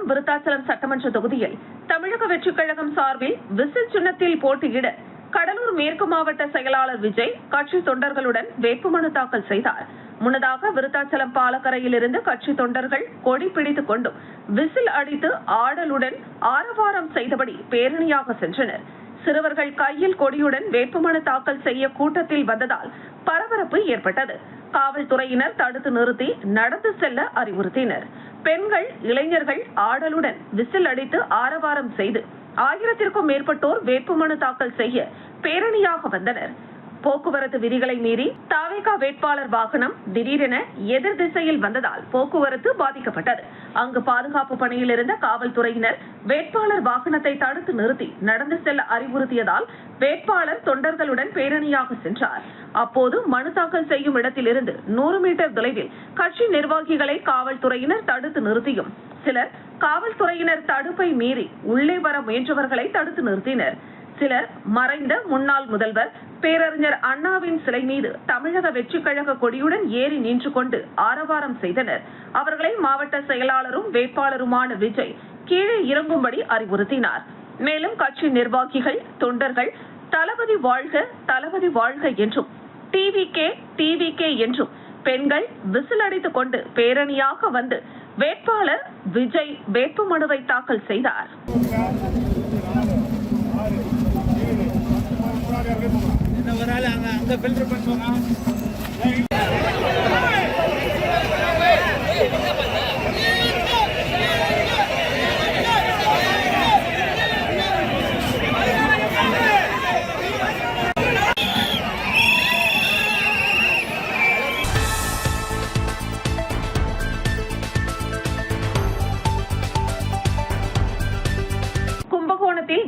விருத்தாச்சலம் சட்டமன்ற தொகுதியில் தமிழக வெற்றிக் கழகம் சார்பில் விசில் சின்னத்தில் போட்டியிட கடலூர் மேற்கு மாவட்ட செயலாளர் விஜய் கட்சி தொண்டர்களுடன் வேட்புமனு தாக்கல் செய்தார். முன்னதாக விருத்தாச்சலம் பாலக்கரையில் இருந்து கட்சி தொண்டர்கள் கொடி பிடித்துக் கொண்டும் விசில் அடித்து ஆடலுடன் ஆரவாரம் செய்தபடி பேரணியாக சென்றனர். சிறுவர்கள் கையில் கொடியுடன் வேட்புமனு தாக்கல் செய்ய கூட்டத்தில் வந்ததால் பரபரப்பு ஏற்பட்டது. காவல்துறையினர் தடுத்து நிறுத்தி நடந்து செல்ல அறிவுறுத்தினர். பெண்கள், இளைஞர்கள் ஆடலுடன் விசில் அடித்து ஆரவாரம் செய்து 1000க்கும் மேற்பட்டோர் வேட்புமனு தாக்கல் செய்ய பேரணியாக வந்தனர். போக்குவரத்து விதிகளை மீறி தாவேகா வேட்பாளர் வாகனம் திடீரென எதிர் திசையில் வந்ததால் போக்குவரத்து பாதிக்கப்பட்டது. அங்கு பாதுகாப்பு பணியில் இருந்த காவல்துறையினர் வேட்பாளர் வாகனத்தை தடுத்து நிறுத்தி நடந்து செல்ல அறிவுறுத்தியதால் வேட்பாளர் தொண்டர்களுடன் பேரணியாக சென்றார். அப்போது மனு தாக்கல் செய்யும் இடத்திலிருந்து 100 மீட்டர் தொலைவில் கட்சி நிர்வாகிகளை காவல்துறையினர் தடுத்து நிறுத்தியும் சிலர் காவல்துறையினர் தடுப்பை மீறி உள்ளே வர முயன்றவர்களை தடுத்து நிறுத்தினர். சிலர் மறைந்த முன்னாள் முதல்வர் பேரறிஞர் அண்ணாவின் சிலை மீது தமிழக வெற்றிக் கழக கொடியுடன் ஏறி நின்று கொண்டு ஆரவாரம் செய்தனர். அவர்களை மாவட்ட செயலாளரும் வேட்பாளருமான விஜய் கீழே இறங்கும்படி அறிவுறுத்தினார். மேலும் கட்சி நிர்வாகிகள், தொண்டர்கள் தளபதி வாழ்க, தளபதி வாழ்க என்றும் டிவிகே என்றும் பெண்கள் விசில் அடித்துக் கொண்டு பேரணியாக வந்து வேட்பாளர் விஜய் வேட்புமனுவை தாக்கல் செய்தார்.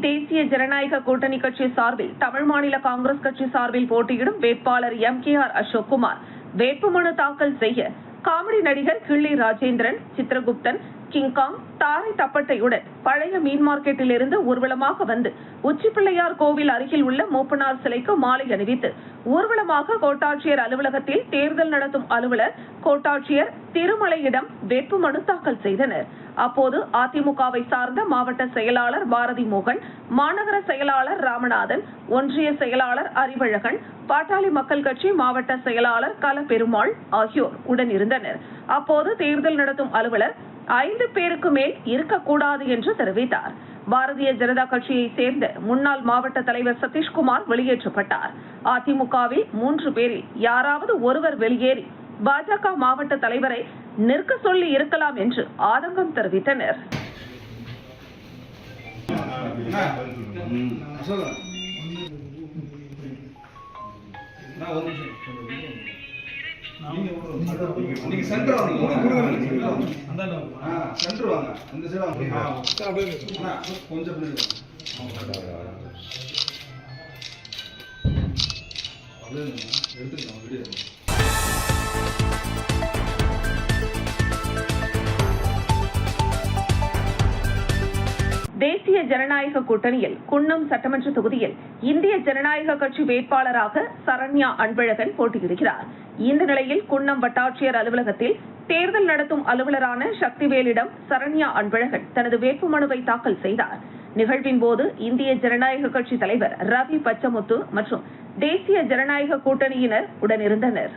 தேசிய ஜனநாயக கூட்டணி கட்சி சார்பில் தமிழ் மாநில காங்கிரஸ் கட்சி சார்பில் போட்டியிடும் வேட்பாளர் MKR அசோக்குமார் வேட்புமனு தாக்கல் செய்ய காமெடி நடிகர் கிள்ளி ராஜேந்திரன், சித்ரகுப்தன், கிங்காங், தாரை தப்பட்டையுடன் பழைய மீன் மார்க்கெட்டில் இருந்து ஊர்வலமாக வந்து உச்சிப்பிள்ளையார் கோவில் அருகில் உள்ள மூப்பனார் சிலைக்கு மாலை அணிவித்து ஊர்வலமாக கோட்டாட்சியர் அலுவலகத்தில் தேர்தல் நடத்தும் அலுவலர் கோட்டாட்சியர் திருமலையிடம் வேட்புமனு தாக்கல் செய்தனர். அப்போது அதிமுகவை சார்ந்த மாவட்ட செயலாளர் பாரதி மோகன், மாநகர செயலாளர் ராமநாதன், ஒன்றிய செயலாளர் அறிவழகன், பாட்டாளி மக்கள் கட்சி மாவட்ட செயலாளர் கல பெருமாள் ஆகியோர் உடன் இருந்தனர். அப்போது தேர்தல் நடத்தும் அலுவலர் 5 பேருக்கு மேல் இருக்கக்கூடாது என்று தெரிவித்தார். பாரதிய ஜனதா கட்சியை சேர்ந்த முன்னாள் மாவட்ட தலைவர் சதீஷ்குமார் வெளியேற்றப்பட்டார். அதிமுகவில் 3 பேரில் யாராவது ஒருவர் வெளியேறி பாஜக மாவட்ட தலைவரை நிற்க சொல்லி இருக்கலாம் என்று ஆதங்கம் தெரிவித்தனர். தேசிய ஜனநாயக கூட்டணியில் குன்னம் சட்டமன்ற தொகுதியில் இந்திய ஜனநாயக கட்சி வேட்பாளராக சரண்யா அன்பழகன் போட்டியிடுகிறார். இந்த நிலையில் குன்னம் வட்டாட்சியர் அலுவலகத்தில் தேர்தல் நடத்தும் அலுவலரான சக்திவேலிடம் சரண்யா அன்பழகன் தனது வேட்புமனுவை தாக்கல் செய்தார். நிகழ்வின் போது இந்திய ஜனநாயக கட்சி தலைவர் ரவி பச்சமுத்து மற்றும் தேசிய ஜனநாயக கூட்டணியினர் உடனிருந்தனர்.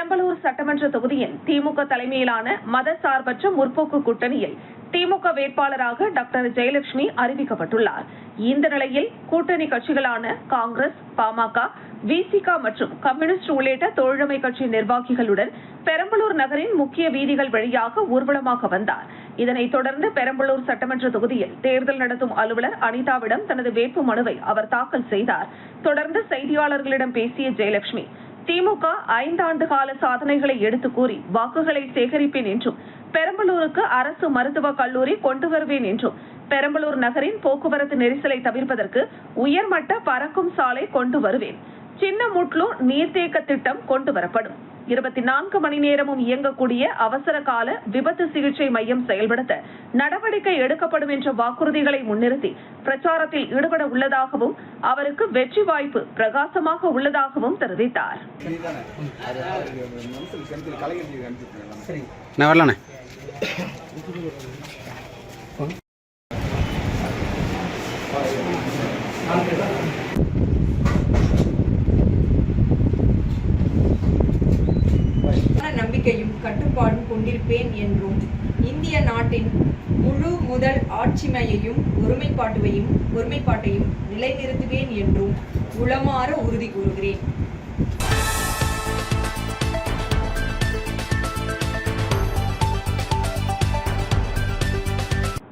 பெரம்பலூர் சட்டமன்ற தொகுதியின் திமுக தலைமையிலான மதசார்பற்ற முற்போக்கு கூட்டணியில் திமுக வேட்பாளராக டாக்டர் ஜெயலட்சுமி அறிவிக்கப்பட்டுள்ளார். இந்த நிலையில் கூட்டணி கட்சிகளான காங்கிரஸ், பாமக, விசிக மற்றும் கம்யூனிஸ்ட் உள்ளிட்ட தோழமை கட்சி நிர்வாகிகளுடன் பெரம்பலூர் நகரின் முக்கிய வீதிகள் வழியாக ஊர்வலமாக வந்தார். இதனைத் தொடர்ந்து பெரம்பலூர் சட்டமன்ற தொகுதியில் தேர்தல் நடத்தும் அலுவலர் அனிதாவிடம் தனது வேட்பு மனுவை அவர் தாக்கல் செய்தார். தொடர்ந்து செய்தியாளர்களிடம் பேசிய ஜெயலட்சுமி, திமுக 5 ஆண்டு கால சாதனைகளை எடுத்து கூறி வாக்குகளை சேகரிப்பேன் என்றும், பெரம்பலூருக்கு அரசு மருத்துவக் கல்லூரி கொண்டு வருவேன் என்றும், பெரம்பலூர் நகரின் போக்குவரத்து நெரிசலை தவிர்ப்பதற்கு உயர்மட்ட பறக்கும் சாலை கொண்டு வருவேன், சின்னமுட்லூர் நீர்த்தேக்க திட்டம் கொண்டு வரப்படும், 24 மணி நேரமும் இயங்கக்கூடிய அவசர கால விபத்து சிகிச்சை மையம் செயல்படுத்த நடவடிக்கை எடுக்கப்படும் என்ற வாக்குறுதிகளை முன்னிறுத்தி பிரச்சாரத்தில் ஈடுபட உள்ளதாகவும் அவருக்கு வெற்றி வாய்ப்பு பிரகாசமாக உள்ளதாகவும் தெரிவித்தார். நம்பிக்கையும் கட்டுப்பாடும் கொண்டிருப்பேன் என்றும், இந்திய நாட்டின் முழு முதல் ஆட்சிமையையும் ஒருமைப்பாட்டையும் நிலைநிறுத்துவேன் என்றும் உளமாற உறுதி கூறுகிறேன்.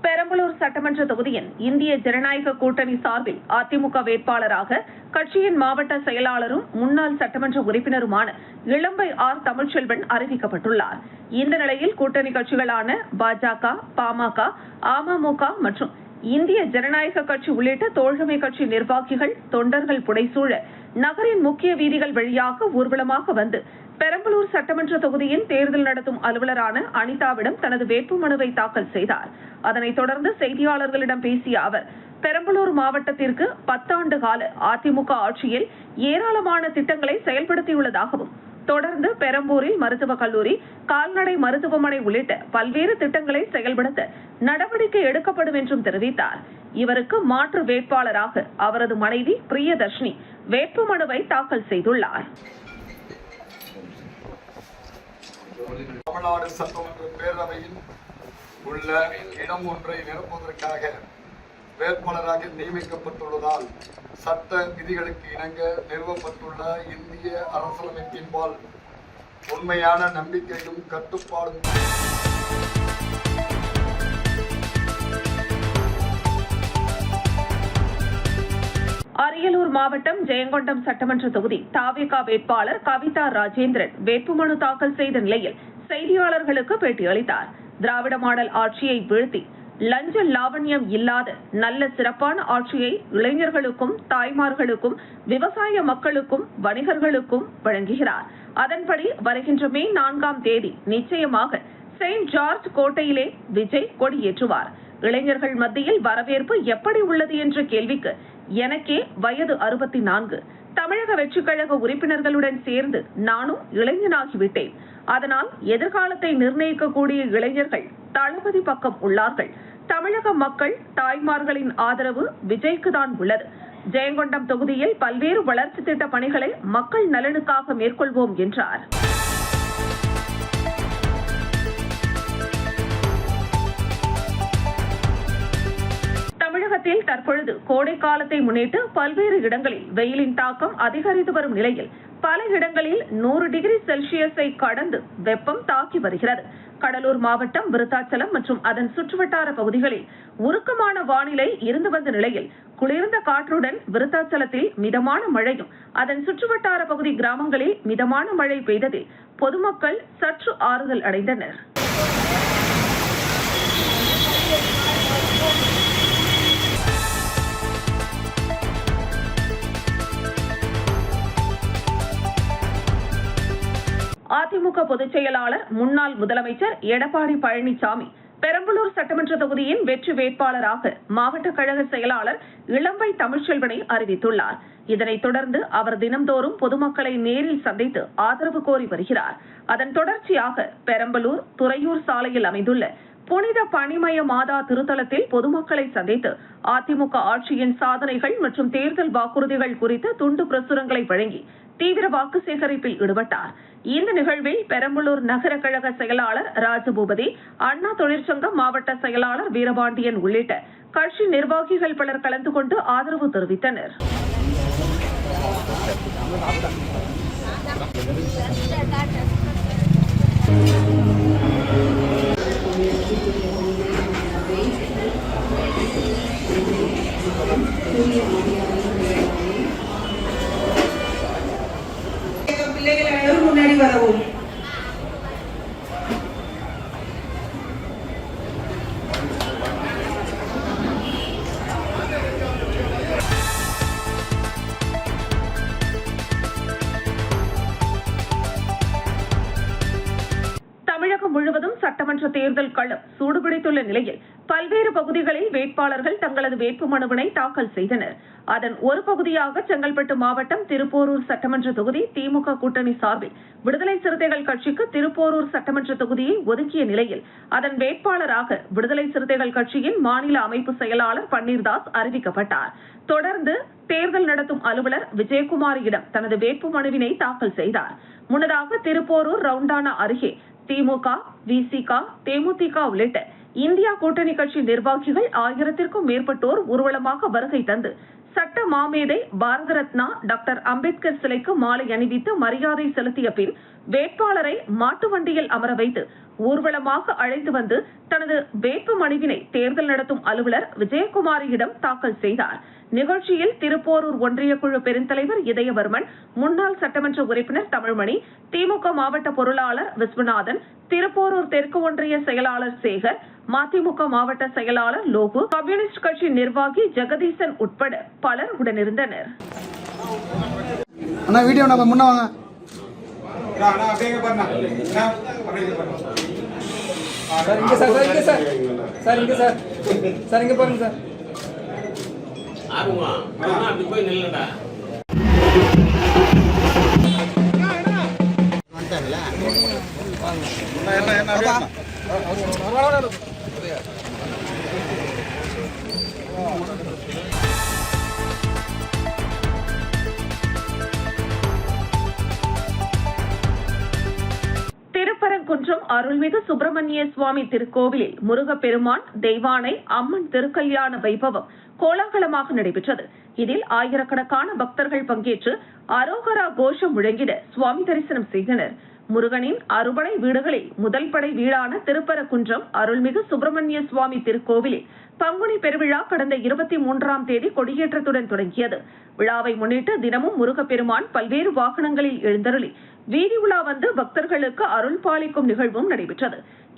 பெரம்பலூர் சட்டமன்ற தொகுதியின் இந்திய ஜனநாயக கூட்டணி சார்பில் அதிமுக வேட்பாளராக கட்சியின் மாவட்ட செயலாளரும் முன்னாள் சட்டமன்ற உறுப்பினருமான இளம்பை ஆர் தமிழ்ச்செல்வன் அறிவிக்கப்பட்டுள்ளார். இந்த நிலையில் கூட்டணி கட்சிகளான பாஜக, பாமக, அமமுக மற்றும் இந்திய ஜனநாயக கட்சி உள்ளிட்ட தோழமை கட்சி நிர்வாகிகள், தொண்டர்கள் புடைசூழ நகரின் முக்கிய வீதிகள் வழியாக ஊர்வலமாக வந்து பெரம்பலூர் சட்டமன்ற தொகுதியின் தேர்தல் நடத்தும் அலுவலரான அனிதாவிடம் தனது வேட்புமனுவை தாக்கல் செய்தார். அதனைத் தொடர்ந்து செய்தியாளர்களிடம் பேசிய அவர், பெரம்பலூர் மாவட்டத்திற்கு 10 ஆண்டு கால அதிமுக ஆட்சியில் ஏராளமான திட்டங்களை செயல்படுத்தியுள்ளதாகவும், தொடர்ந்து பெரம்பூரில் மருத்துவக் கல்லூரி, கால்நடை மருத்துவமனை உள்ளிட்ட பல்வேறு திட்டங்களை செயல்படுத்த நடவடிக்கை எடுக்கப்படும் என்றும் தெரிவித்தார். இவருக்கு மாற்று வேட்பாளராக அவரது மனைவி பிரியதர்ஷினி வேட்புமனுவை தாக்கல் செய்துள்ளார். தமிழ்நாடு சட்டமன்ற பேரவையில் உள்ள இடம் ஒன்றை நிரப்புவதற்காக வேட்பாளராக நியமிக்கப்பட்டுள்ளதால் சட்ட விதிகளுக்கு இணங்க நிறுவப்பட்டுள்ள இந்திய அரசியலமைப்பின்பால் உண்மையான நம்பிக்கையும் கட்டுப்பாடும் அரியலூர் மாவட்டம் ஜெயங்கொண்டம் சட்டமன்ற தொகுதி தாவேகா வேட்பாளர் கவிதா ராஜேந்திரன் வேட்புமனு தாக்கல் செய்த நிலையில் செய்தியாளர்களுக்கு பேட்டியளித்தார். திராவிட மாடல் ஆட்சியை வீழ்த்தி லஞ்ச லாவண்யம் இல்லாத நல்ல சிறப்பான ஆட்சியை இளைஞர்களுக்கும், தாய்மார்களுக்கும், விவசாய மக்களுக்கும், வணிகர்களுக்கும் வழங்குகிறார். அதன்படி வருகின்ற மே 4ஆம் தேதி நிச்சயமாக செயின்ட் ஜார்ஜ் கோட்டையிலே விஜய் கொடியேற்றுவார். இளைஞர்கள் மத்தியில் வரவேற்பு எப்படி உள்ளது என்ற கேள்விக்கு எனக்கே வயது 64. தமிழக வெற்றிக் கழக உறுப்பினர்களுடன் சேர்ந்து நானும் இளைஞனாகிவிட்டேன். அதனால் எதிர்காலத்தை நிர்ணயிக்கக்கூடிய இளைஞர்கள் தளபதி பக்கம் உள்ளார்கள். தமிழக மக்கள் தாய்மார்களின் ஆதரவு விஜய்க்கு தான் உள்ளது. ஜெயங்கொண்டம் தொகுதியில் பல்வேறு வளர்ச்சி திட்ட பணிகளை மக்கள் நலனுக்காக மேற்கொள்வோம் என்றார். தமிழகத்தில் தற்பொழுது கோடை காலத்தை முன்னிட்டு பல்வேறு இடங்களில் வெயிலின் தாக்கம் அதிகரித்து வரும் நிலையில் பல இடங்களில் 100 டிகிரி செல்சியஸை கடந்து வெப்பம் தாக்கி வருகிறது. கடலூர் மாவட்டம் விருத்தாச்சலம் மற்றும் அதன் சுற்றுவட்டார பகுதிகளில் உருக்கமான வானிலை இருந்து வந்த நிலையில் குளிர்ந்த காற்றுடன் விருத்தாச்சலத்தில் மிதமான மழையும், அதன் சுற்றுவட்டார பகுதி கிராமங்களில் மிதமான மழை பெய்ததில் பொதுமக்கள் சற்று ஆறுதல் அடைந்தனர். அதிமுக பொதுச் செயலாளர் முன்னாள் முதலமைச்சர் எடப்பாடி பழனிசாமி பெரம்பலூர் சட்டமன்ற தொகுதியின் வெற்றி வேட்பாளராக மாவட்ட கழக செயலாளர் இளம்பை தமிழ்ச்செல்வனை அறிவித்துள்ளார். இதனைத் தொடர்ந்து அவர் தினம்தோறும் பொதுமக்களை நேரில் சந்தித்து ஆதரவு கோரி வருகிறார். அதன் தொடர்ச்சியாக பெரம்பலூர் துறையூர் சாலையில் அமைந்துள்ள புனித பனிமய மாதா திருத்தலத்தில் பொதுமக்களை சந்தித்து அதிமுக ஆட்சியின் சாதனைகள் மற்றும் தேர்தல் வாக்குறுதிகள் குறித்து துண்டு பிரசுரங்களை வழங்கி தீவிர வாக்கு சேகரிப்பில் ஈடுபட்டார். இந்த நிகழ்வில் பெரம்பலூர் நகர கழக செயலாளர் ராஜபூபதி, அண்ணா தொழிற்சங்க மாவட்ட செயலாளர் வீரபாண்டியன் உள்ளிட்ட கட்சி நிர்வாகிகள் பலர் கலந்து கொண்டு ஆதரவு தெரிவித்தனர். பிள்ளைகள் அனைவரும் முன்னாடி வரவும். தமிழகம் முழுவதும் சட்டமன்ற தேர்தல் களம் சூடுபிடித்துள்ள நிலையில் பல்வேறு பகுதிகளில் வேட்பாளர்கள் தங்களது வேட்புமனுவினை தாக்கல் செய்தனர். அதன் ஒரு பகுதியாக செங்கல்பட்டு மாவட்டம் திருப்போரூர் சட்டமன்ற தொகுதி திமுக கூட்டணி சார்பில் விடுதலை சிறுத்தைகள் கட்சிக்கு திருப்போரூர் சட்டமன்ற தொகுதியை ஒதுக்கிய நிலையில் அதன் வேட்பாளராக விடுதலை சிறுத்தைகள் கட்சியின் மாநில அமைப்பு செயலாளர் பன்னீர்தாஸ் அறிவிக்கப்பட்டார். தொடர்ந்து தேர்தல் நடத்தும் அலுவலர் விஜயகுமாரியிடம் தனது வேட்புமனுவினை தாக்கல் செய்தார். முன்னதாக திருப்போரூர் ரவுண்டானா அருகே திமுக, விசிக, தேமுதிக உள்ளிட்ட இந்தியா கூட்டணி கட்சி நிர்வாகிகள் 1000த்திற்கும் மேற்பட்டோர் ஊர்வலமாக வருகை தந்து சட்ட மாமேதை பாரத ரத்னா டாக்டர் அம்பேத்கர் சிலைக்கு மாலை அணிவித்து மரியாதை செலுத்திய பின் வேட்பாளரை மாட்டு வண்டியில் அமர வைத்து ஊர்வலமாக அழைத்து வந்து தனது வேட்பு மனுவினை தேர்தல் நடத்தும் அலுவலர் விஜயகுமாரியிடம் தாக்கல் செய்தார். நிகழ்ச்சியில் திருப்போரூர் ஒன்றிய குழு பெருந்தலைவர் இதயவர்மன், முன்னாள் சட்டமன்ற உறுப்பினர் தமிழ்மணி, திமுக மாவட்ட பொருளாளர் விஸ்வநாதன், திருப்போரூர் தெற்கு ஒன்றிய செயலாளர் சேகர், மதிமுக மாவட்ட செயலாளர் லோகு, கம்யூனிஸ்ட் கட்சி நிர்வாகி ஜெகதீசன் உட்பட பலர் உடனிருந்தனர். திருப்பரங்குன்றம் அருள்மிகு சுப்பிரமணிய சுவாமி திருக்கோவிலில் முருகப்பெருமான், தெய்வானை, அம்மன் திருக்கல்யாண வைபவம் கோலாகலமாக நடைபெற்றது. இதில் ஆயிரக்கணக்கான பக்தர்கள் பங்கேற்று அரோகரா கோஷம் முழங்கிட சுவாமி தரிசனம் செய்தனர். முருகனின் அறுபடை வீடுகளில் முதல் படை வீடான திருப்பரங்குன்றம் அருள்மிகு சுப்பிரமணிய சுவாமி திருக்கோவிலில் பங்குனி பெருவிழா கடந்த 23ஆம் தேதி கொடியேற்றத்துடன் தொடங்கியது. விழாவை முன்னிட்டு தினமும் முருகப்பெருமான் பல்வேறு வாகனங்களில் எழுந்தருளி வீதி உலா வந்து பக்தர்களுக்கு அருள் பாலிக்கும் நிகழ்வும் நடைபெற்றது.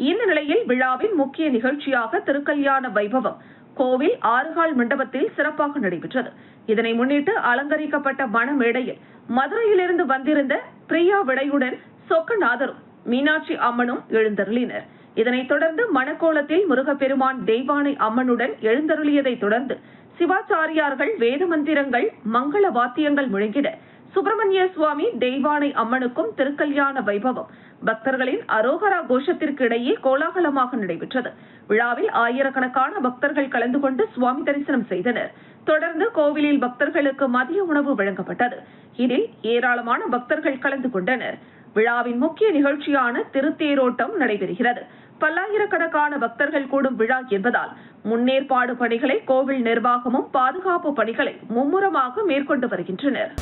இந்த நிலையில் விழாவின் முக்கிய நிகழ்ச்சியாக திருக்கல்யாண வைபவம் கோவில் 6 மண்டபத்தில் சிறப்பாக நடைபெற்றது. இதனை முன்னிட்டு அலங்கரிக்கப்பட்ட மணமேடையில் மதுரையிலிருந்து வந்திருந்த பிரியா விடையுடன் சொக்கநாதரும் மீனாட்சி அம்மனும் எழுந்தருளினர். இதனைத் தொடர்ந்து மணக்கோலத்தில் முருகப்பெருமான், தெய்வானை அம்மனுடன் எழுந்தருளியதை தொடர்ந்து சிவாச்சாரியார்கள் வேத மந்திரங்கள், மங்கள வாத்தியங்கள் முழங்கிட சுப்பிரமணிய சுவாமி, தெய்வானை அம்மனுக்கும் திருக்கல்யாண வைபவம் பக்தர்களின் அரோகரா கோஷத்திற்கு இடையே கோலாகலமாக நடைபெற்றது. விழாவில் ஆயிரக்கணக்கான பக்தர்கள் கலந்து கொண்டு சுவாமி தரிசனம் செய்தனர். தொடர்ந்து கோவிலில் பக்தர்களுக்கு மதிய உணவு வழங்கப்பட்டது. இதில் ஏராளமான பக்தர்கள் கலந்து கொண்டனர். விழாவின் முக்கிய நிகழ்ச்சியான திருத்தேரோட்டம் நடைபெறுகிறது. பல்லாயிரக்கணக்கான பக்தர்கள் கூடும் விழா என்பதால் முன்னேற்பாடு பணிகளை கோவில் நிர்வாகமும் பாதுகாப்பு பணிகளை மும்முரமாக மேற்கொண்டு வருகின்றனர்.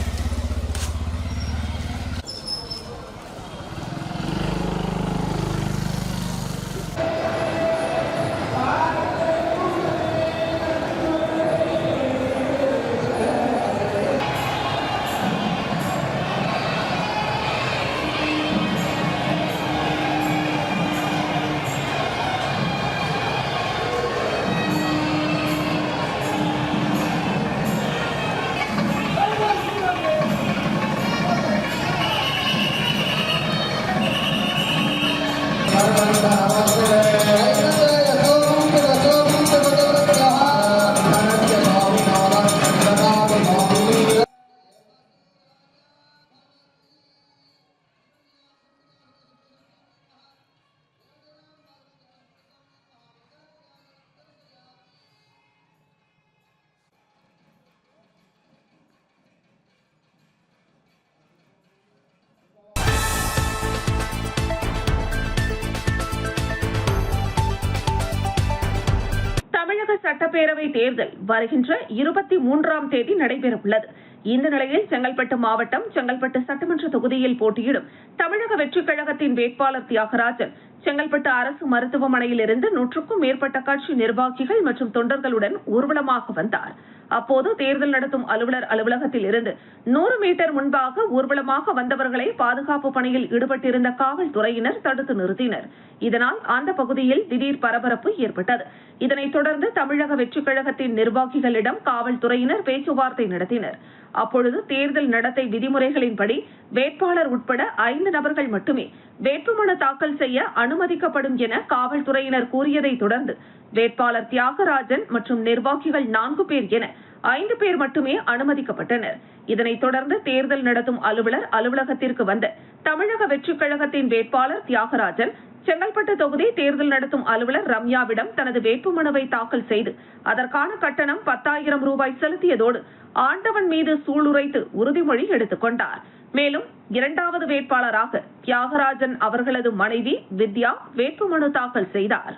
சட்டப்பேரவை தேர்தல் வருகின்ற 23ஆம் தேதி நடைபெறவுள்ளது. இந்த நிலையில் செங்கல்பட்டு மாவட்டம் செங்கல்பட்டு சட்டமன்ற தொகுதியில் போட்டியிடும் தமிழக வெற்றிக் கழகத்தின் வேட்பாளர் தியாகராஜன் செங்கல்பட்டு அரசு மருத்துவமனையில் இருந்து 100க்கும் மேற்பட்ட கட்சி நிர்வாகிகள் மற்றும் தொண்டர்களுடன் ஊர்வலமாக வந்தார். அப்போது தேர்தல் நடத்தும் அலுவலர் அலுவலகத்தில் இருந்து 100 மீட்டர் முன்பாக ஊர்வலமாக வந்தவர்களை பாதுகாப்பு பணியில் ஈடுபட்டிருந்த காவல்துறையினர் தடுத்து நிறுத்தினர். இதனால் அந்த பகுதியில் திடீர் பரபரப்பு ஏற்பட்டது. இதனைத் தொடர்ந்து தமிழக வெற்றிக் கழகத்தின் நிர்வாகிகளிடம் காவல்துறையினர் பேச்சுவார்த்தை நடத்தினர். அப்பொழுது தேர்தல் நடத்தை விதிமுறைகளின்படி வேட்பாளர் உட்பட 5 நபர்கள் மட்டுமே வேட்புமனு தாக்கல் செய்ய அனுமதிக்கப்படும் என காவல்துறையினர் கூறியதை தொடர்ந்து வேட்பாளர் தியாகராஜன் மற்றும் நிர்வாகிகள் 4 பேர் என 5 பேர் மட்டுமே அனுமதிக்கப்பட்டனர். இதனைத் தொடர்ந்து தேர்தல் நடத்தும் அலுவலர் அலுவலகத்திற்கு வந்த தமிழக வெற்றிக் கழகத்தின் வேட்பாளர் தியாகராஜன் செங்கல்பட்டு தொகுதி தேர்தல் நடத்தும் அலுவலர் ரம்யாவிடம் தனது வேட்புமனுவை தாக்கல் செய்து அதற்கான கட்டணம் 10,000 ரூபாய் செலுத்தியதோடு ஆண்டவன் மீது சூளுரைத்து உறுதிமொழி எடுத்துக் கொண்டார். மேலும் 2வது வேட்பாளராக தியாகராஜன் அவர்களது மனைவி வித்யா வேட்புமனு தாக்கல் செய்தார்.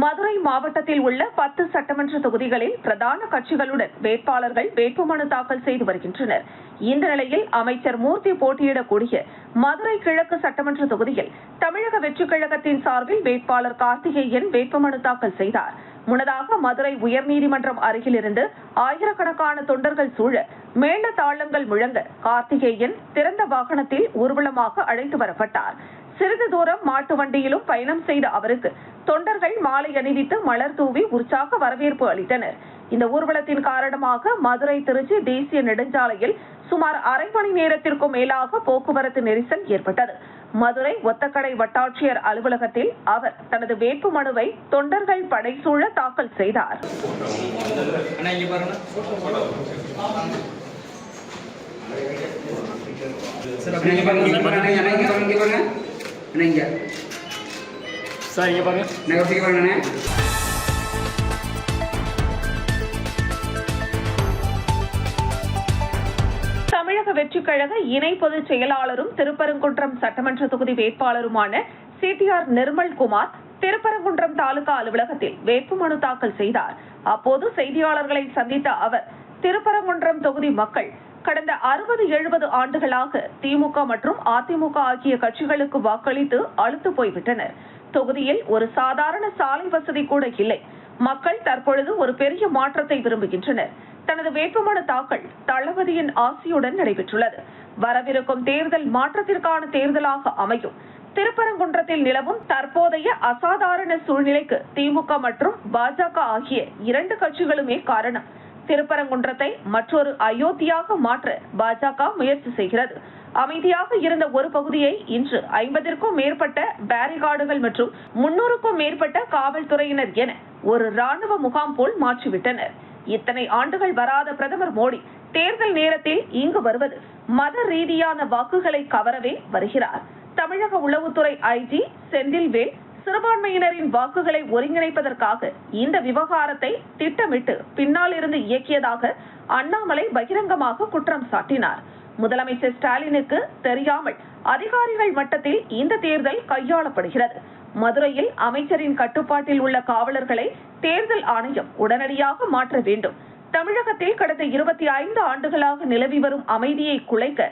மதுரை மாவட்டத்தில் உள்ள 10 சட்டமன்ற தொகுதிகளில் பிரதான கட்சிகளுடன் வேட்பாளர்கள் வேட்புமனு தாக்கல் செய்து வருகின்றனர். இந்த நிலையில் அமைச்சர் மூர்த்தி போட்டியிடக்கூடிய மதுரை கிழக்கு சட்டமன்ற தொகுதியில் தமிழக வெற்றிக் கழகத்தின் சார்பில் வேட்பாளர் கார்த்திகேயன் வேட்புமனு தாக்கல் செய்தார். முன்னதாக மதுரை உயர்நீதிமன்றம் அருகில் இருந்து ஆயிரக்கணக்கான தொண்டர்கள் சூழ மேள தாளங்கள் முழங்க கார்த்திகேயன் திறந்த வாகனத்தில் ஊர்வலமாக அழைத்து வரப்பட்டார். சிறிது தூரம் மாட்டு வண்டியிலும் பயணம் செய்த அவருக்கு தொண்டர்கள் மாலை அணிவித்து மலர் தூவி உற்சாக வரவேற்பு அளித்தனர். இந்த ஊர்வலத்தின் காரணமாக மதுரை திருச்சி தேசிய நெடுஞ்சாலையில் சுமார் அரை மணி நேரத்திற்கும் மேலாக போக்குவரத்து நெரிசல் ஏற்பட்டது. மதுரை ஒத்தக்கடை வட்டாட்சியர் அலுவலகத்தில் அவர் தனது வேட்புமனுவை தொண்டர்கள் படைசூழ தாக்கல் செய்தார். தமிழக வெற்றிக் கழக இணை பொதுச் செயலாளரும் திருப்பரங்குன்றம் சட்டமன்ற தொகுதி வேட்பாளருமான CTR நிர்மல்குமார் திருப்பரங்குன்றம் தாலுகா அலுவலகத்தில் வேட்புமனு தாக்கல் செய்தார். அப்போது செய்தியாளர்களை சந்தித்த அவர் திருப்பரங்குன்றம் தொகுதி மக்கள் கடந்த 60-70 ஆண்டுகளாக திமுக மற்றும் அதிமுக ஆகிய கட்சிகளுக்கு வாக்களித்து அழுத்து போய்விட்டனர். தொகுதியில் ஒரு சாதாரண சாலை வசதி கூட இல்லை. மக்கள் தற்பொழுது ஒரு பெரிய மாற்றத்தை விரும்புகின்றனர். தனது வேட்புமனு தாக்கல் தளபதியின் ஆசியுடன் நடைபெற்றுள்ளது. வரவிருக்கும் தேர்தல் மாற்றத்திற்கான தேர்தலாக அமையும். திருப்பரங்குன்றத்தில் நிலவும் தற்போதைய அசாதாரண சூழ்நிலைக்கு திமுக மற்றும் பாஜக ஆகிய 2 கட்சிகளுமே காரணம். திருப்பரங்குன்றத்தை மற்றொரு அயோத்தியாக மாற்ற பாஜக முயற்சி செய்கிறது. அமைதியாக இருந்த ஒரு பகுதியை இன்று 50க்கும் மேற்பட்ட பேரிகார்டுகள் மற்றும் 300க்கும் மேற்பட்ட காவல்துறையினர் என ஒரு ராணுவ முகாம் போல் மாற்றிவிட்டனர். இத்தனை ஆண்டுகள் வராத பிரதமர் மோடி தேர்தல் நேரத்தில் இங்கு வருவது மத ரீதியான வாக்குகளை கவரவே வருகிறார். தமிழக உளவுத்துறை IG செந்தில்வேல் சிறுபான்மையினரின் வாக்குகளை ஒருங்கிணைப்பதற்காக இந்த விவகாரத்தை திட்டமிட்டு பின்னால் இருந்து இயக்கியதாக அண்ணாமலை பகிரங்கமாக குற்றம் சாட்டினார். முதலமைச்சர் ஸ்டாலினுக்கு தெரியாமல் அதிகாரிகள் மட்டத்தில் இந்த தேர்தல் கையாளப்படுகிறது. மதுரையில் அமைச்சரின் கட்டுப்பாட்டில் உள்ள காவலர்களை தேர்தல் ஆணையம் உடனடியாக மாற்ற வேண்டும். தமிழகத்தில் கடந்த 25 ஆண்டுகளாக நிலவி வரும் அமைதியை குலைக்க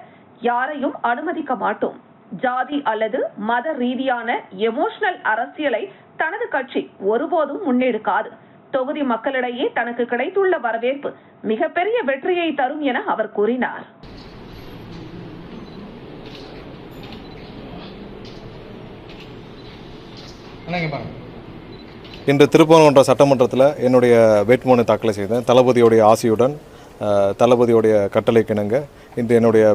யாரையும் அனுமதிக்க மாட்டோம். ஜாதி அல்லது மத ரீதியான எமோஷனல் அரசியலை தனது கட்சி ஒருபோதும் முன்னெடுக்காது. தொகுதி மக்களிடையே தனக்கு கிடைத்துள்ள வரவேற்பு மிகப்பெரிய வெற்றியை தரும் என அவர் கூறினார். இன்று திருப்பரங்குன்றம் சட்டமன்றத்தில் என்னுடைய வேட்புமனு தாக்கல் செய்தேன். தளபதியுடைய ஆசியுடன், தளபதியுடைய கட்டளைக்கிணங்க இன்று என்னுடைய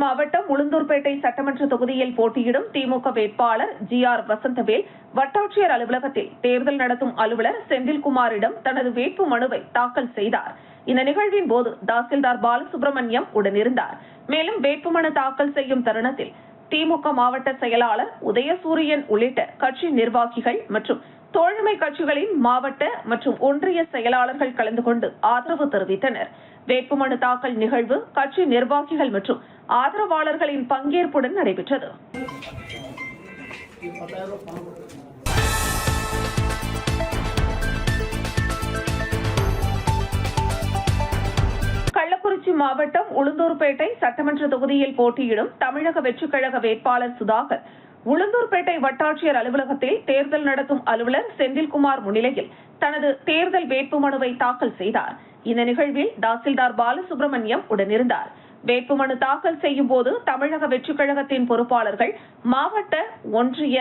மாவட்டம் உளுந்தூர்பேட்டை சட்டமன்ற தொகுதியில் போட்டியிடும் திமுக வேட்பாளர் GR வசந்தவேல் வட்டாட்சியர் அலுவலகத்தில் தேர்தல் நடத்தும் அலுவலர் செந்தில்குமாரிடம் தனது வேட்பு மனுவை தாக்கல் செய்தார். இந்த நிகழ்வின் போது தாசில்தார் பாலசுப்ரமணியம் உடனிருந்தார். மேலும் வேட்புமனு தாக்கல் செய்யும் தருணத்தில் திமுக மாவட்ட செயலாளர் உதயசூரியன் உள்ளிட்ட கட்சி நிர்வாகிகள் மற்றும் தோழமை கட்சிகளின் மாவட்ட மற்றும் ஒன்றிய செயலாளர்கள் கலந்து கொண்டு ஆதரவு தெரிவித்தனர். வேட்புமனு தாக்கல் நிகழ்வு கட்சி நிர்வாகிகள் மற்றும் ஆதரவாளர்களின் பங்கேற்புடன் நடைபெற்றது. கள்ளக்குறிச்சி மாவட்டம் உளுந்தூர்பேட்டை சட்டமன்ற தொகுதியில் போட்டியிடும் தமிழக வெற்றிக் கழக வேட்பாளர் சுதாகர் உளுந்தூர்பேட்டை வட்டாட்சியர் அலுவலகத்தில் தேர்தல் நடத்தும் அலுவலர் செந்தில்குமார் முன்னிலையில் தனது தேர்தல் வேட்புமனுவை தாக்கல் செய்தார். இந்த நிகழ்வில் தாசில்தார் பாலசுப்ரமணியம் உடனிருந்தார். வேட்புமனு தாக்கல் செய்யும் போது தமிழக வெற்றிக் கழகத்தின் பொறுப்பாளர்கள், மாவட்ட, ஒன்றிய,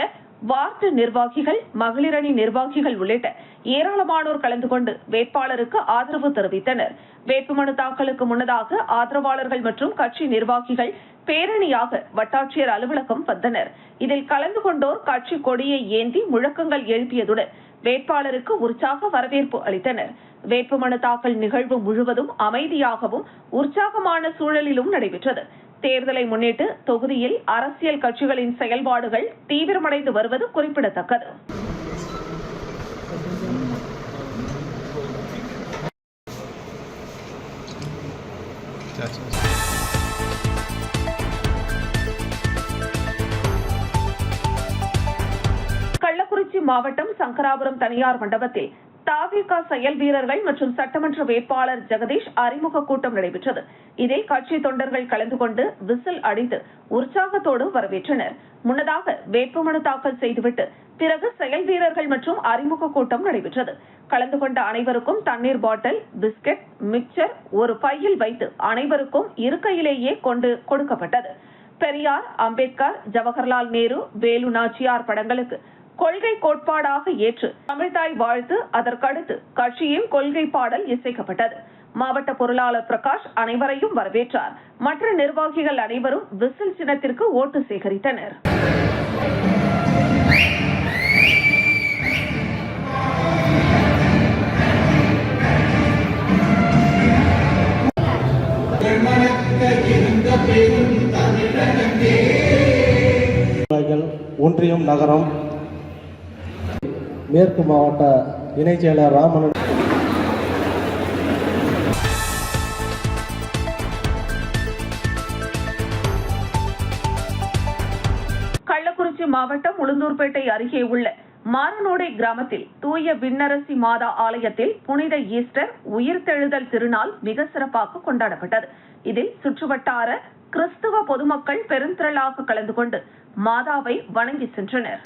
வார்டு நிர்வாகிகள், மகளிரணி நிர்வாகிகள் உள்ளிட்ட ஏராளமானோர் கலந்து கொண்டு வேட்பாளருக்கு ஆதரவு தெரிவித்தனர். வேட்புமனு தாக்கலுக்கு முன்னதாக ஆதரவாளர்கள் மற்றும் கட்சி நிர்வாகிகள் பேரணியாக வட்டாட்சியர் அலுவலகம் வந்தனர். இதில் கலந்து கொண்டோர் கட்சி கொடியை ஏந்தி முழக்கங்கள் எழுப்பியதுடன் வேட்பாளருக்கு உற்சாக வரவேற்பு அளித்தனர். வேட்புமனு தாக்கல் நிகழ்வு முழுவதும் அமைதியாகவும் உற்சாகமான சூழலிலும் நடைபெற்றது. தேர்தலை முன்னிட்டு தொகுதியில் அரசியல் கட்சிகளின் செயல்பாடுகள் தீவிரமடைந்து வருவது குறிப்பிடத்தக்கது. கள்ளக்குறிச்சி மாவட்டம் சங்கராபுரம் தனியார் மண்டபத்தில் தாவேகா செயல் வீரர்கள் மற்றும் சட்டமன்ற வேட்பாளர் ஜெகதீஷ் அறிமுக கூட்டம் நடைபெற்றது. இதில் கட்சி தொண்டர்கள் கலந்து கொண்டு விசில் அடித்து உற்சாகத்தோடு வரவேற்றனர். முன்னதாக வேட்புமனு தாக்கல் செய்துவிட்டு பிறகு செயல் வீரர்கள் மற்றும் அறிமுக கூட்டம் நடைபெற்றது. கலந்து கொண்ட அனைவருக்கும் தண்ணீர் பாட்டில், பிஸ்கட், மிக்சர் ஒரு பையில் வைத்து அனைவருக்கும் இருக்கையிலேயே கொண்டு கொடுக்கப்பட்டது. பெரியார், அம்பேத்கர், ஜவஹர்லால் நேரு, வேலு நாச்சியார் படங்களுக்கு கொள்கை கோட்பாடாக ஏற்று தமிழ்தாய் வாழ்த்து, அதற்கடுத்து கட்சியின் கொள்கை பாடல் இசைக்கப்பட்டது. மாவட்ட பொருளாளர் பிரகாஷ் அனைவரையும் வரவேற்றார். மற்ற நிர்வாகிகள் அனைவரும் விசில் சின்னத்திற்கு ஓட்டு சேகரித்தனர். ஒன்றியம் நகரம் மேற்கு மாவட்ட இணைச் செயலர் ராமன். கள்ளக்குறிச்சி மாவட்டம் உளுந்தூர்பேட்டை அருகே உள்ள மாரனோடை கிராமத்தில் தூய விண்ணரசி மாதா ஆலயத்தில் புனித ஈஸ்டர் உயிர்த்தெழுதல் திருநாள் மிக சிறப்பாக கொண்டாடப்பட்டது. இதில் சுற்றுவட்டார கிறிஸ்துவ பொதுமக்கள் பெருந்திரளாக கலந்து கொண்டு மாதாவை வணங்கி சென்றனர்.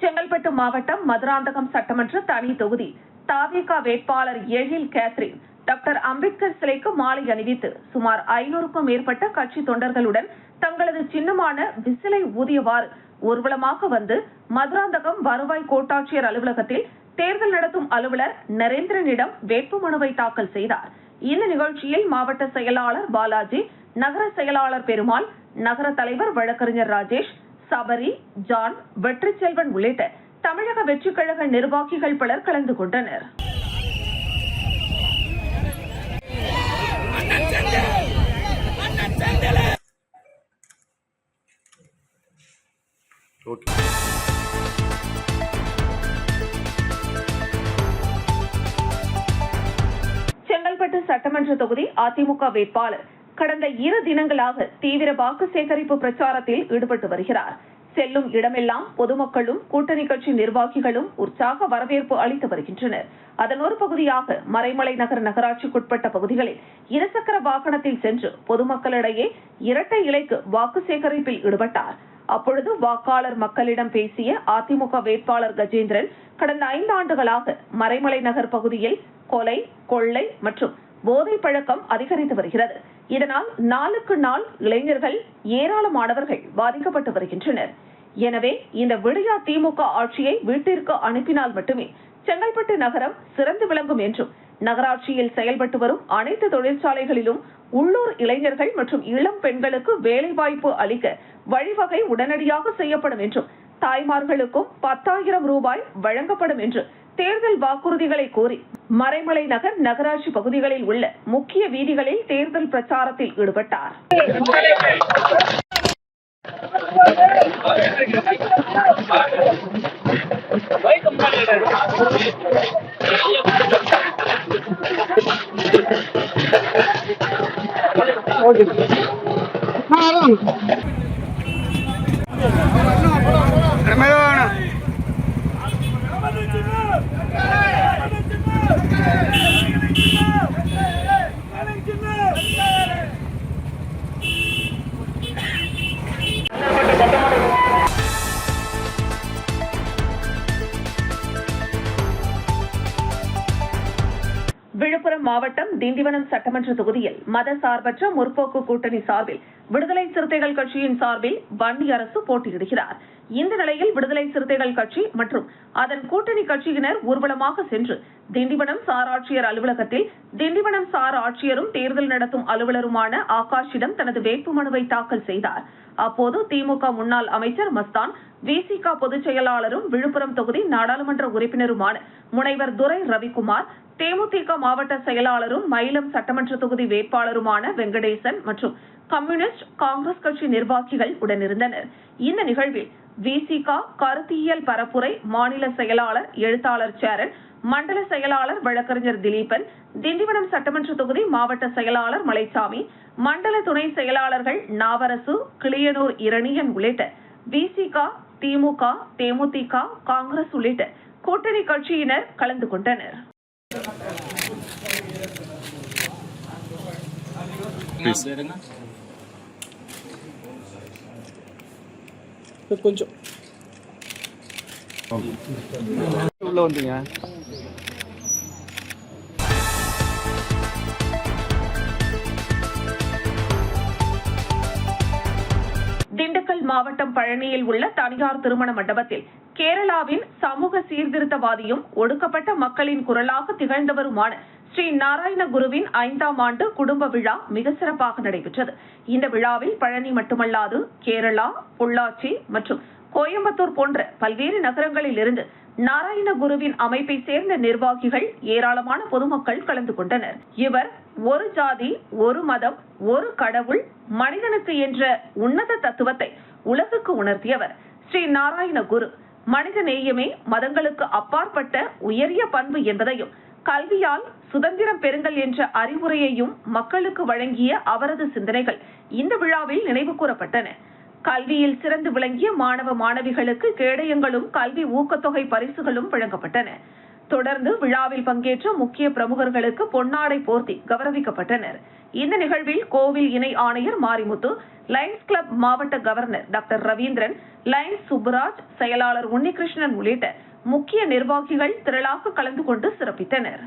செங்கல்பட்டு மாவட்டம் மதுராந்தகம் சட்டமன்ற தனி தொகுதி தாவேகா வேட்பாளர் எழில் கேத்ரின் டாக்டர் அம்பேத்கர் சிலைக்கு மாலை அணிவித்து சுமார் 500க்கும் மேற்பட்ட கட்சி தொண்டர்களுடன் தங்களது சின்னமான விசிலை ஊதியவாறு ஊர்வலமாக வந்து மதுராந்தகம் வருவாய் கோட்டாட்சியர் அலுவலகத்தில் தேர்தல் நடத்தும் அலுவலர் நரேந்திரனிடம் வேட்புமனுவை தாக்கல் செய்தார். இந்த நிகழ்ச்சியில் மாவட்ட செயலாளர் பாலாஜி, நகர செயலாளர் பெருமாள், நகர தலைவர் வழக்கறிஞர் ராஜேஷ், சபரி, ஜான், வெற்றிச்செல்வன் உள்ளிட்ட தமிழக வெற்றிக் கழக நிர்வாகிகள் பலர் கலந்து கொண்டனர். செங்கல்பட்டு சட்டமன்ற தொகுதி அதிமுக வேட்பாளர் கடந்த 2 தினங்களாக தீவிர வாக்கு சேகரிப்பு பிரச்சாரத்தில் ஈடுபட்டு வருகிறார். செல்லும் இடமெல்லாம் பொதுமக்களும் கூட்டணி கட்சி நிர்வாகிகளும் உற்சாக வரவேற்பு அளித்து வருகின்றனர். அதன் ஒரு பகுதியாக மறைமலை நகர் நகராட்சிக்குட்பட்ட பகுதிகளில் இருசக்கர வாகனத்தில் சென்று பொதுமக்களிடையே இரட்டை இலைக்கு வாக்கு சேகரிப்பில் ஈடுபட்டார். அப்பொழுது வாக்காளர் மக்களிடம் பேசிய அதிமுக வேட்பாளர் கஜேந்திரன் கடந்த 5 ஆண்டுகளாக மறைமலை நகர் பகுதியில் கொலை, கொள்ளை மற்றும் போதை பழக்கம் அதிகரித்து வருகிறது. இதனால் நாளுக்கு நாள் இளைஞர்கள், ஏராளமானவர்கள் பாதிக்கப்பட்டு வருகின்றனர். எனவே இந்த விடியா திமுக ஆட்சியை வீட்டிற்கு அனுப்பினால் மட்டுமே செங்கல்பட்டு நகரம் சிறந்து விளங்கும் என்றும், நகராட்சியில் செயல்பட்டு வரும் அனைத்து தொழிற்சாலைகளிலும் உள்ளூர் இளைஞர்கள் மற்றும் இளம் பெண்களுக்கு வேலைவாய்ப்பு அளிக்க வழிவகை உடனடியாக செய்யப்படும் என்றும், தாய்மார்களுக்கும் 10,000 ரூபாய் வழங்கப்படும் என்று தேர்தல் வாக்குறுதிகளை கோரி மறைமலை நகர் நகராட்சி பகுதிகளில் உள்ள முக்கிய வீதிகளில் தேர்தல் பிரச்சாரத்தில் ஈடுபட்டார். விழுப்புரம் மாவட்டம் திண்டிவனம் சட்டமன்ற தொகுதியில் மதசார்பற்ற முற்போக்கு கூட்டணி சார்பில் விடுதலை சிறுத்தைகள் கட்சியின் சார்பில் வன்னி அரசு போட்டியிடுகிறார். இந்த நிலையில் விடுதலை சிறுத்தைகள் கட்சி மற்றும் அதன் கூட்டணி கட்சியினர் ஊர்வலமாக சென்று திண்டிவனம் சார் ஆட்சியர் அலுவலகத்தில் திண்டிவனம் சார் ஆட்சியரும் தேர்தல் நடத்தும் அலுவலருமான ஆகாஷிடம் தனது வேட்புமனுவை தாக்கல் செய்தார். அப்போது திமுக முன்னாள் அமைச்சர் மஸ்தான், விசிக பொதுச் செயலாளரும் விழுப்புரம் தொகுதி நாடாளுமன்ற உறுப்பினருமான முனைவர் துரை ரவிக்குமார், தேமுதிக மாவட்ட செயலாளரும் மயிலம் சட்டமன்ற தொகுதி வேட்பாளருமான வெங்கடேசன் மற்றும் கம்யூனிஸ்ட், காங்கிரஸ் கட்சி நிர்வாகிகள் உடனிருந்தனர். இந்த நிகழ்வில் விசிக கருத்தியல் பரப்புரை மாநில செயலாளர் எழுத்தாளர் சேரன், மண்டல செயலாளர் வழக்கறிஞர் திலீபன், திண்டிவனம் சட்டமன்ற தொகுதி மாவட்ட செயலாளர் மலைச்சாமி, மண்டல துணை செயலாளர்கள் நாவரசு, கிளியனூர் இரணியன் உள்ளிட்ட விசிக, திமுக, தேமுதிக, காங்கிரஸ் உள்ளிட்ட கூட்டணி கட்சியினர் கலந்து கொண்டனர். கொஞ்சம் உள்ள வந்தீங்க. திண்டுக்கல் மாவட்டம் பழனியில் உள்ள தனியார் திருமண மண்டபத்தில் கேரளாவின் சமூக சீர்திருத்தவாதியும் ஒடுக்கப்பட்ட மக்களின் குரலாக திகழ்ந்தவருமான ஸ்ரீ நாராயண குருவின் 5ஆம் ஆண்டு குடும்ப விழா மிக சிறப்பாக நடைபெற்றது. இந்த விழாவில் பழனி மட்டுமல்லாது கேரளா, பொள்ளாச்சி மற்றும் கோயம்புத்தூர் போன்ற பல்வேறு நகரங்களில் இருந்து நாராயண குருவின் அமைப்பை சேர்ந்த நிர்வாகிகள், ஏராளமான பொதுமக்கள் கலந்து கொண்டனர். இவர் ஒரு ஜாதி, ஒரு மதம், ஒரு கடவுள், மனிதனுக்கு என்ற உன்னத தத்துவத்தை உலகுக்கு உணர்த்தியவர் ஸ்ரீ நாராயண குரு. மனித நேயமே மதங்களுக்கு அப்பாற்பட்ட உயரிய பண்பு என்பதையும், கல்வியால் சுதந்திரம் பெறுங்கள் என்ற அறிவுரையையும் மக்களுக்கு வழங்கிய அவரது சிந்தனைகள் இந்த விழாவில் நினைவு கூறப்பட்டன. கல்வியில் சிறந்து விளங்கிய மாணவ மாணவிகளுக்கு கேடயங்களும் கல்வி ஊக்கத்தொகை பரிசுகளும் வழங்கப்பட்டன. தொடர்ந்து விழாவில் பங்கேற்ற முக்கிய பிரமுகர்களுக்கு பொன்னாடை போர்த்தி கௌரவிக்கப்பட்டனர். இந்த நிகழ்வில் கோவில் இணை ஆணையர் மாரிமுத்து, லயன்ஸ் கிளப் மாவட்ட governor doctor Ravindran, lions Subburaj, செயலாளர் உன்னிகிருஷ்ணன் உள்ளிட்ட முக்கிய நிர்வாகிகள் திரளாக கலந்து கொண்டு சிறப்பித்தனர்.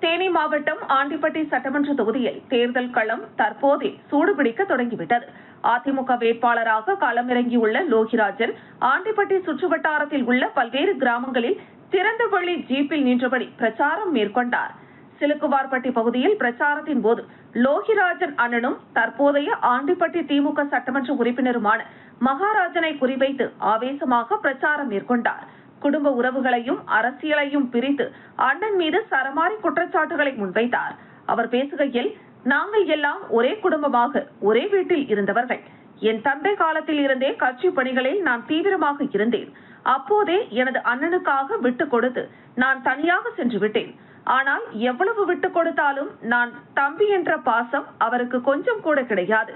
தேனி மாவட்டம் ஆண்டிப்பட்டி சட்டமன்ற தொகுதியில் தேர்தல் களம் தற்போது சூடுபிடிக்க தொடங்கிவிட்டது. அதிமுக வேட்பாளராக களமிறங்கியுள்ள லோகிராஜன் ஆண்டிப்பட்டி சுற்றுவட்டாரத்தில் உள்ள பல்வேறு கிராமங்களில் திறந்தவெளி ஜீப்பில் நின்றபடி பிரச்சாரம் மேற்கொண்டார். சிலுக்குவார்பட்டி பகுதியில் பிரச்சாரத்தின் போது லோகிராஜன் அண்ணனும் தற்போதைய ஆண்டிப்பட்டி திமுக சட்டமன்ற உறுப்பினருமான மகாராஜனை குறிவைத்து ஆவேசமாக பிரச்சாரம் மேற்கொண்டார். குடும்ப உறவுகளையும் அரசியலையும் பிரித்து அண்ணன் மீது சரமாரி குற்றச்சாட்டுகளை முன்வைத்தார். அவர் பேசுகையில், நாங்கள் எல்லாம் ஒரே குடும்பமாக ஒரே வீட்டில் இருந்தவர்கள். என் தந்தை காலத்தில் இருந்தே கட்சி பணிகளில் நான் தீவிரமாக இருந்தேன். அப்போதே எனது அண்ணனுக்காக விட்டுக் கொடுத்து நான் தனியாக சென்று விட்டேன். ஆனால் எவ்வளவு விட்டுக் கொடுத்தாலும் நான் தம்பி என்ற பாசம் அவருக்கு கொஞ்சம் கூட கிடையாது.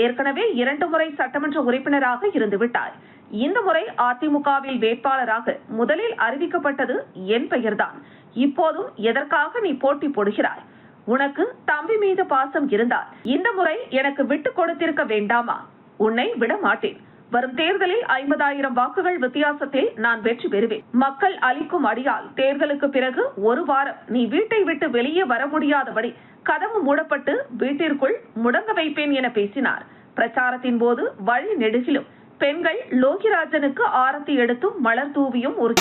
ஏற்கனவே 2 முறை சட்டமன்ற உறுப்பினராக இருந்து விட்டார். இந்த முறை அதிமுகவில் வேட்பாளராக முதலில் அறிவிக்கப்பட்டது என் பெயர்தான். இப்போதும் எதற்காக நீ போட்டி போடுகிறாய்? உனக்கு தம்பி மீது பாசம் இருந்தால் இந்த முறை எனக்கு விட்டுக் கொடுத்திருக்க வேண்டாமா? உன்னை விட மாட்டேன். வரும் தேர்தலில் 50,000 வாக்குகள் வித்தியாசத்தில் நான் வெற்றி பெறுவேன். மக்கள் அளிக்கும் அடியால் தேர்தலுக்கு பிறகு 1 வாரம் நீ வீட்டை விட்டு வெளியே வர முடியாதபடி கதவு மூடப்பட்டு வீட்டிற்குள் முடங்க வைப்பேன் என பேசினார். பிரச்சாரத்தின் போது வழி நெடுகிலும் பெண்கள் லோகிராஜனுக்கு ஆரத்தி எடுத்தும் மலர் தூவியும் ஒரு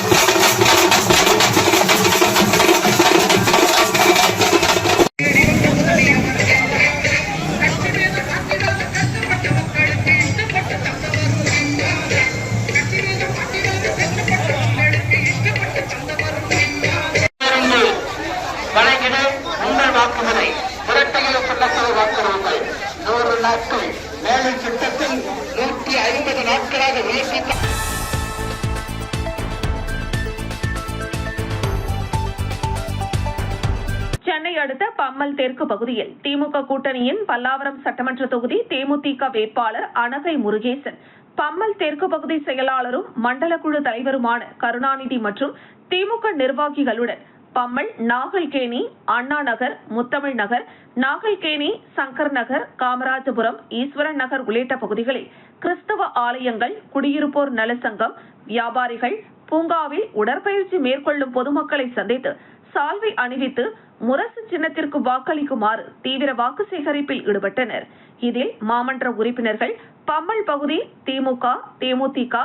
வாக்குமுறை புரட்சியில் சொல்லக்கூடிய வாக்குறுதிகள் 100 நாட்கள் வேலை திட்டத்தில் 150 நாட்களாக நீட்டித்த சென்னை அடுத்த பம்மல் தெற்கு பகுதியில் திமுக கூட்டணியின் பல்லாவரம் சட்டமன்ற தொகுதி தேமுதிக வேட்பாளர் அனகை முருகேசன், பம்மல் தெற்கு பகுதி செயலாளரும் மண்டல குழு தலைவருமான கருணாநிதி மற்றும் திமுக நிர்வாகிகளுடன் பம்மல், நாகல்கேணி, அண்ணா நகர், முத்தமிழ் நகர், நாகல்கேணி, சங்கர் நகர், காமராஜபுரம், ஈஸ்வரன் நகர் உள்ளிட்ட பகுதிகளில் கிறிஸ்தவ ஆலயங்கள், குடியிருப்போர் நலசங்கம், வியாபாரிகள், பூங்காவில் உடற்பயிற்சி மேற்கொள்ளும் பொதுமக்களை சந்தித்து சால்வை அணிவித்து முரசு சின்னத்திற்கு வாக்களிக்குமாறு தீவிர வாக்கு சேகரிப்பில் ஈடுபட்டனர். இதில் மாமன்ற உறுப்பினர்கள், பம்மல் பகுதி திமுக, தேமுதிக,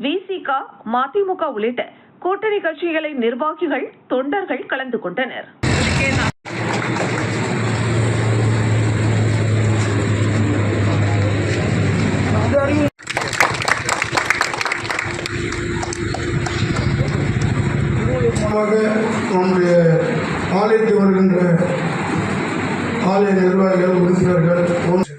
விசிக, மதிமுக உள்ளிட்ட கூட்டணி கட்சிகளின் நிர்வாகிகள், தொண்டர்கள் கலந்து கொண்டனர். நம்முடைய ஆலயத்தில் வருகின்ற ஆலய நிர்வாகிகள், உறுப்பினர்கள்